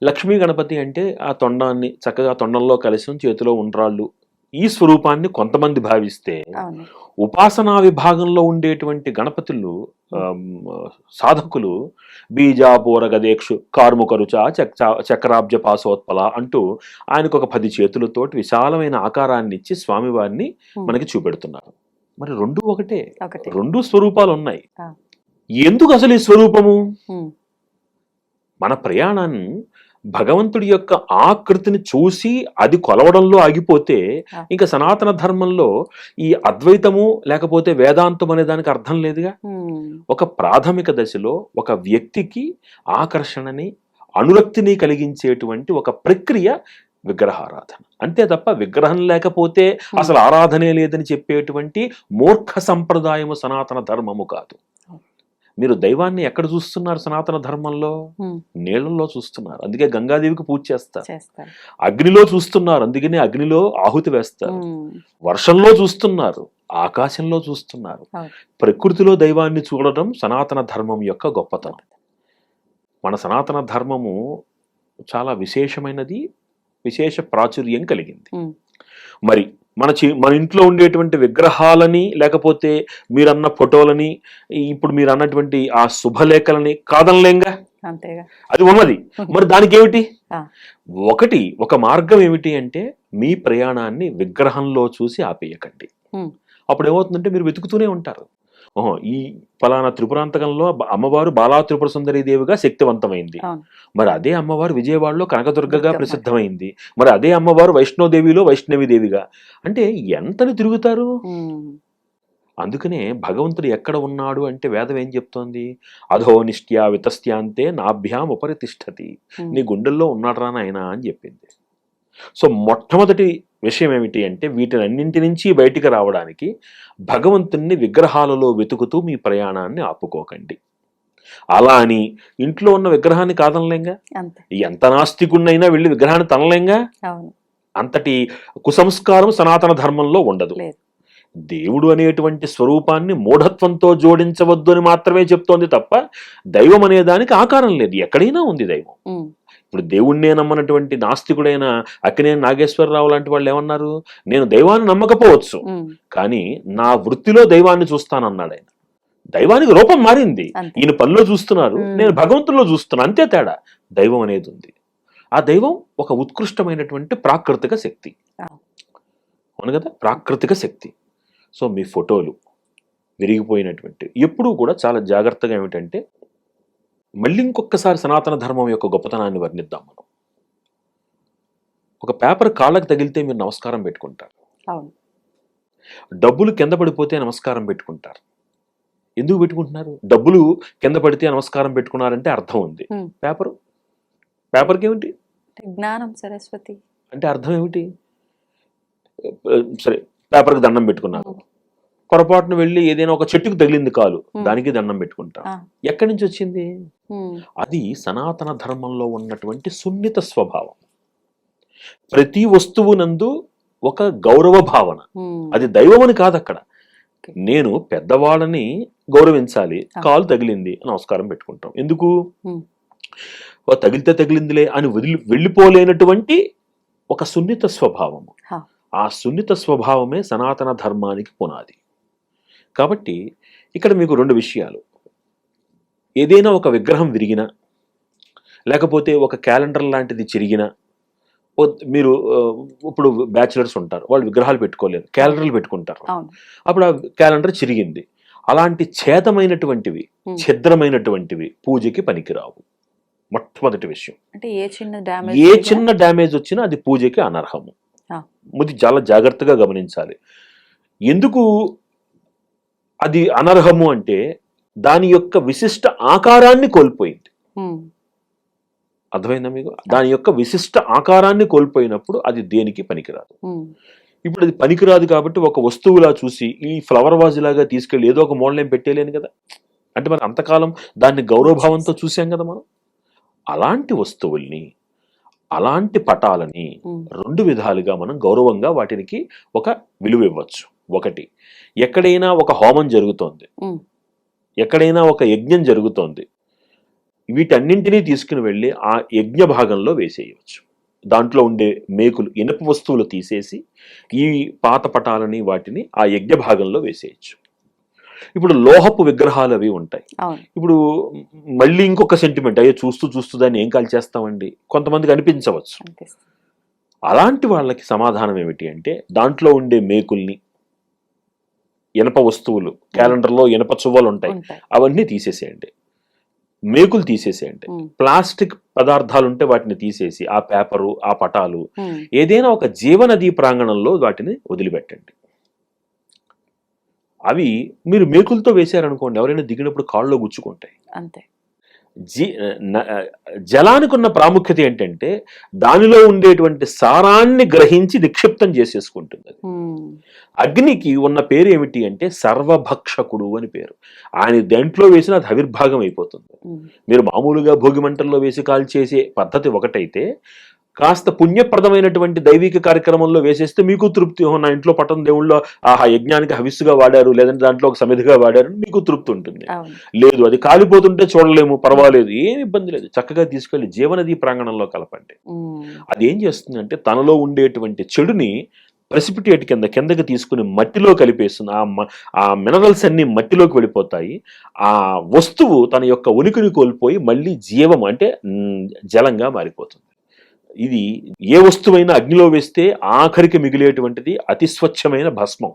లక్ష్మీ గణపతి అంటే ఆ తొండాన్ని చక్కగా తొండంలో కలిసి చేతిలో ఉండ్రాళ్ళు, ఈ స్వరూపాన్ని కొంతమంది భావిస్తే, ఉపాసనా విభాగంలో ఉండేటువంటి గణపతులు సాధకులు బీజాపూర గదేక్షు కార్ముకరుచ చక్రాబ్జ పాసోత్పల అంటూ ఆయనకు ఒక 10 చేతులతోటి విశాలమైన ఆకారాన్ని ఇచ్చి స్వామివారిని మనకి చూపెడుతున్నారు. మరి 2 ఒకటే, 2 స్వరూపాలు ఉన్నాయి. ఎందుకు అసలు ఈ స్వరూపము? మన ప్రయాణాన్ని భగవంతుడి యొక్క ఆకృతిని చూసి అది కొలవడంలో ఆగిపోతే ఇంకా సనాతన ధర్మంలో ఈ అద్వైతము లేకపోతే వేదాంతం అనే దానికి అర్థం లేదుగా. ఒక ప్రాథమిక దశలో ఒక వ్యక్తికి ఆకర్షణని, అనురక్తిని కలిగించేటువంటి ఒక ప్రక్రియ విగ్రహారాధన. అంతే తప్ప విగ్రహం లేకపోతే అసలు ఆరాధనే లేదని చెప్పేటువంటి మూర్ఖ సంప్రదాయము సనాతన ధర్మము కాదు. మీరు దైవాన్ని ఎక్కడ చూస్తున్నారు? సనాతన ధర్మంలో నీళ్లలో చూస్తున్నారు, అందుకే గంగాదేవికి పూజ చేస్తారు. అగ్నిలో చూస్తున్నారు, అందుకనే అగ్నిలో ఆహుతి వేస్తారు. వర్షంలో చూస్తున్నారు, ఆకాశంలో చూస్తున్నారు. ప్రకృతిలో దైవాన్ని చూడడం సనాతన ధర్మం యొక్క గొప్పతనం. మన సనాతన ధర్మము చాలా విశేషమైనది, విశేష ప్రాచుర్యం కలిగింది. మరి మన ఇంట్లో ఉండేటువంటి విగ్రహాలని, లేకపోతే మీరన్న ఫోటోలని, ఇప్పుడు మీరు అన్నటువంటి ఆ శుభలేఖలని కాదనలేంగా, అది ఉన్నది. మరి దానికి ఏమిటి? ఒక మార్గం ఏమిటి అంటే, మీ ప్రయాణాన్ని విగ్రహంలో చూసి ఆపేయకండి. అప్పుడు ఏమవుతుందంటే మీరు వెతుకుతూనే ఉంటారు. ఓహో, ఈ ఫలానా త్రిపురాంతకంలో అమ్మవారు బాలా త్రిపుర సుందరీ దేవిగా శక్తివంతమైంది, మరి అదే అమ్మవారు విజయవాడలో కనకదుర్గగా ప్రసిద్ధమైంది, మరి అదే అమ్మవారు వైష్ణోదేవిలో వైష్ణవి దేవిగా. అంటే ఎంతని తిరుగుతారు? అందుకనే భగవంతుడు ఎక్కడ ఉన్నాడు అంటే వేదం ఏం చెప్తోంది? అధో నిష్ట్యా వితస్త్యాంతే నాభ్యాం ఉపరి తిష్టతి. నీ గుండెల్లో ఉన్నాడురా నాయనా అని చెప్పింది. సో మొట్టమొదటి విషయం ఏమిటి అంటే, వీటినన్నింటి నుంచి బయటికి రావడానికి భగవంతుణ్ణి విగ్రహాలలో వెతుకుతూ మీ ప్రయాణాన్ని ఆపుకోకండి. అలా అని ఇంట్లో ఉన్న విగ్రహాన్ని కాదనలేంగా, ఎంత నాస్తికున్నైనా వెళ్ళి విగ్రహాన్ని తనలేంగా. అంతటి కుసంస్కారం సనాతన ధర్మంలో ఉండదు. దేవుడు అనేటువంటి స్వరూపాన్ని మూఢత్వంతో జోడించవద్దు అని మాత్రమే చెప్తోంది తప్ప దైవం అనే దానికి ఆకారం లేదు. ఎక్కడైనా ఉంది దైవం. ఇప్పుడు దేవుణ్ణే నమ్మనటువంటి నాస్తికుడైన అక్కినేని నాగేశ్వరరావు లాంటి వాళ్ళు ఏమన్నారు? నేను దైవాన్ని నమ్మకపోవచ్చు, కానీ నా వృత్తిలో దైవాన్ని చూస్తానన్నాడు ఆయన. దైవానికి రూపం మారింది, ఈయన పనిలో చూస్తున్నారు, నేను భగవంతుల్లో చూస్తున్నాను, అంతే తేడా. దైవం అనేది ఉంది. ఆ దైవం ఒక ఉత్కృష్టమైనటువంటి ప్రాకృతిక శక్తి, అవును కదా, ప్రాకృతిక శక్తి. సో మీ ఫోటోలు విరిగిపోయినటువంటి ఎప్పుడూ కూడా చాలా జాగ్రత్తగా ఏమిటంటే, మళ్ళీ ఇంకొకసారి సనాతన ధర్మం యొక్క గొప్పతనాన్ని వర్ణిద్దాం మనం. ఒక పేపర్ కాళ్ళకు తగిలితే మీరు నమస్కారం పెట్టుకుంటారు, డబ్బులు కింద పడిపోతే నమస్కారం పెట్టుకుంటారు. ఎందుకు పెట్టుకుంటున్నారు? డబ్బులు కింద పడితే నమస్కారం పెట్టుకున్నారంటే అర్థం ఉంది. పేపర్కి ఏమిటి? జ్ఞానం సరస్వతి అంటే అర్థం ఏమిటి? సరే, పేపర్కి దండం పెట్టుకున్నారు, పొరపాటును వెళ్ళి ఏదైనా ఒక చెట్టుకు తగిలింది కాలు, దానికి దండం పెట్టుకుంటాం. ఎక్కడి నుంచి వచ్చింది? అది సనాతన ధర్మంలో ఉన్నటువంటి సున్నిత స్వభావం. ప్రతి వస్తువునందు ఒక గౌరవ భావన. అది దైవం అని కాదు. అక్కడ నేను పెద్దవాళ్ళని గౌరవించాలి, కాలు తగిలింది నమస్కారం పెట్టుకుంటాం. ఎందుకు? తగిలితే తగిలిందిలే అని వెళ్ళిపోలేనటువంటి ఒక సున్నిత స్వభావము. ఆ సున్నిత స్వభావమే సనాతన ధర్మానికి పునాది. కాబట్టి ఇక్కడ మీకు రెండు విషయాలు. ఏదైనా ఒక విగ్రహం విరిగినా, లేకపోతే ఒక క్యాలెండర్ లాంటిది చిరిగినా, మీరు ఇప్పుడు బ్యాచిలర్స్ ఉంటారు, వాళ్ళు విగ్రహాలు పెట్టుకోలేరు, క్యాలెండర్లు పెట్టుకుంటారు. అప్పుడు ఆ క్యాలెండర్ చిరిగింది. అలాంటి ఛేదమైనటువంటివి, ఛిద్రమైనటువంటివి పూజకి పనికిరావు. మొట్టమొదటి విషయం. ఏ చిన్న డ్యామేజ్ వచ్చినా అది పూజకి అనర్హము. ఇది చాలా జాగ్రత్తగా గమనించాలి. ఎందుకు అది అనర్హము అంటే, దాని యొక్క విశిష్ట ఆకారాన్ని కోల్పోయింది. అర్థమైందా మీకు? దాని యొక్క విశిష్ట ఆకారాన్ని కోల్పోయినప్పుడు అది దేనికి పనికిరాదు. ఇప్పుడు అది పనికిరాదు కాబట్టి ఒక వస్తువులా చూసి ఈ ఫ్లవర్ వాజ్ లాగా తీసుకెళ్ళి ఏదో ఒక మూలనేం పెట్టేలేను కదా. అంటే మనం అంతకాలం దాన్ని గౌరవభావంతో చూసాం కదా మనం. అలాంటి వస్తువుల్ని, అలాంటి పటాలని రెండు విధాలుగా మనం గౌరవంగా వాటికి ఒక విలువ ఇవ్వచ్చు. ఒకటి, ఎక్కడైనా ఒక హోమం జరుగుతోంది, ఎక్కడైనా ఒక యజ్ఞం జరుగుతోంది, వీటన్నింటినీ తీసుకుని వెళ్ళి ఆ యజ్ఞ భాగంలో వేసేయవచ్చు. దాంట్లో ఉండే మేకులు, ఇనుప వస్తువులు తీసేసి ఈ పాత పటాలని వాటిని ఆ యజ్ఞ భాగంలో వేసేయచ్చు. ఇప్పుడు లోహపు విగ్రహాలు అవి ఉంటాయి. ఇప్పుడు మళ్ళీ ఇంకొక సెంటిమెంట్, అయ్యో చూస్తూ దాన్ని ఏం కాల్ చేస్తామండి, కొంతమందికి అనిపించవచ్చు. అలాంటి వాళ్ళకి సమాధానం ఏమిటి అంటే, దాంట్లో ఉండే మేకుల్ని, ఇనప వస్తువులు, క్యాలెండర్లో ఇనప చువ్వలు ఉంటాయి, అవన్నీ తీసేసేయండి, మేకులు తీసేసేయండి. ప్లాస్టిక్ పదార్థాలు ఉంటే వాటిని తీసేసి ఆ పేపరు, ఆ పటాలు ఏదైనా ఒక జీవనదీ ప్రాంగణంలో వాటిని వదిలిపెట్టండి. అవి మీరు మేకులతో వేశారనుకోండి, ఎవరైనా దిగినప్పుడు కాళ్ళలో గుచ్చుకుంటాయి. అంతే. జలానికి ఉన్న ప్రాముఖ్యత ఏంటంటే దానిలో ఉండేటువంటి సారాన్ని గ్రహించి నిక్షిప్తం చేసేసుకుంటుంది అది. అగ్నికి ఉన్న పేరు ఏమిటి అంటే సర్వభక్షకుడు అని పేరు. ఆయన దేంట్లో వేసినా అది ఆవిర్భాగం అయిపోతుంది. మీరు మామూలుగా భోగి మంటల్లో వేసి కాల్చేసే పద్ధతి ఒకటైతే, కాస్త పుణ్యప్రదమైనటువంటి దైవిక కార్యక్రమంలో వేసేస్తే మీకు తృప్తి, నా ఇంట్లో పట్టణ దేవుళ్ళో యజ్ఞానికి హవిస్సుగా వాడారు, లేదంటే దాంట్లో ఒక సమిధిగా వాడారు, మీకు తృప్తి ఉంటుంది. లేదు అది కాలిపోతుంటే చూడలేము, పర్వాలేదు, ఏం ఇబ్బంది లేదు, చక్కగా తీసుకెళ్లి జీవనది ప్రాంగణంలో కలపండి. అది ఏం చేస్తుందంటే తనలో ఉండేటువంటి చెడుని ప్రెసిపిటేట్ కిందకి తీసుకుని మట్టిలో కలిపేస్తుంది. ఆ మినరల్స్ అన్ని మట్టిలోకి వెళ్ళిపోతాయి. ఆ వస్తువు తన యొక్క ఉనికిని కోల్పోయి మళ్ళీ జీవం అంటే జలంగా మారిపోతుంది. ఇది ఏ వస్తువైనా అగ్నిలో వేస్తే ఆఖరికి మిగిలేటువంటిది అతి స్వచ్ఛమైన భస్మం.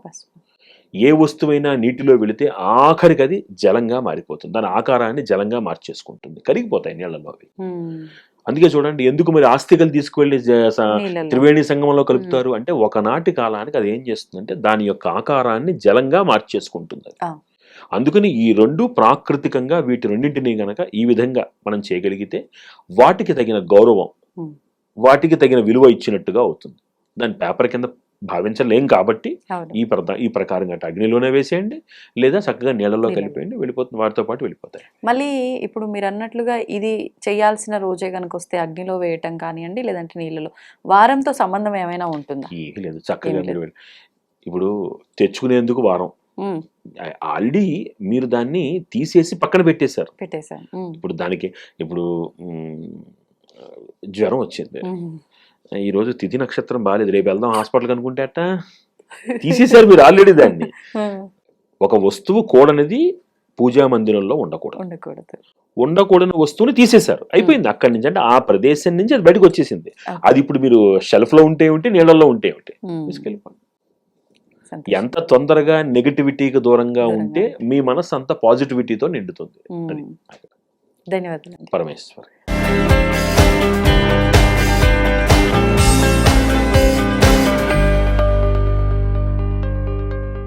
ఏ వస్తువైనా నీటిలో వెళితే ఆఖరికి అది జలంగా మారిపోతుంది. దాని ఆకారాన్ని జలంగా మార్చేసుకుంటుంది, కరిగిపోతాయి నీళ్లలో అవి. అందుకే చూడండి, ఎందుకు మరి ఆస్తికలు తీసుకువెళ్ళి త్రివేణి సంగమంలో కలుపుతారు అంటే, ఒకనాటి కాలానికి అది ఏం చేస్తుందంటే దాని యొక్క ఆకారాన్ని జలంగా మార్చేసుకుంటుంది. అందుకని ఈ రెండు ప్రాకృతికంగా వీటి రెండింటినీ గనక ఈ విధంగా మనం చేయగలిగితే వాటికి తగిన గౌరవం, వాటికి తగిన విలువ ఇచ్చినట్టుగా అవుతుంది. దాని పేపర్ కింద భావించలేం కాబట్టి ఈ ప్రకారంగా అగ్నిలోనే వేసేయండి, లేదా చక్కగా నీళ్ళలో కలిపేయండి, వెళ్ళిపోతుంది, వాటితో పాటు వెళ్ళిపోతాయి. మళ్ళీ ఇప్పుడు మీరు అన్నట్లుగా ఇది చేయాల్సిన రోజే కనుక వస్తే అగ్నిలో వేయటం కానివ్వండి, లేదంటే నీళ్ళలో, వారంతో సంబంధం ఏమైనా ఉంటుందా? ఏమీ లేదు, చక్కగా మీరు ఇప్పుడు తెచ్చుకునేందుకు వారం, ఆల్రెడీ మీరు దాన్ని తీసేసి పక్కన పెట్టేశారు. ఇప్పుడు దానికి ఇప్పుడు జ్వరం వచ్చింది, ఈరోజు తిథి నక్షత్రం బాగాలేదు, రేపు వెళ్దాం హాస్పిటల్కి అనుకుంటే అట్ట తీసేశారు మీరు ఆల్రెడీ దాన్ని. ఒక వస్తువు కూడనిది పూజా మందిరంలో ఉండకూడని వస్తువుని తీసేశారు, అయిపోయింది. అక్కడి నుంచి అంటే ఆ ప్రదేశం నుంచి అది బయటకు వచ్చేసింది. అది ఇప్పుడు మీరు షెల్ఫ్ లో ఉంటే నీళ్ళల్లో ఉంటే తీసుకెళ్ళిపోండి. ఎంత తొందరగా నెగటివిటీకి దూరంగా ఉంటే మీ మనసు అంత పాజిటివిటీతో నిండుతుంది. అది ధన్యవాదాలు పరమేశ్వరి.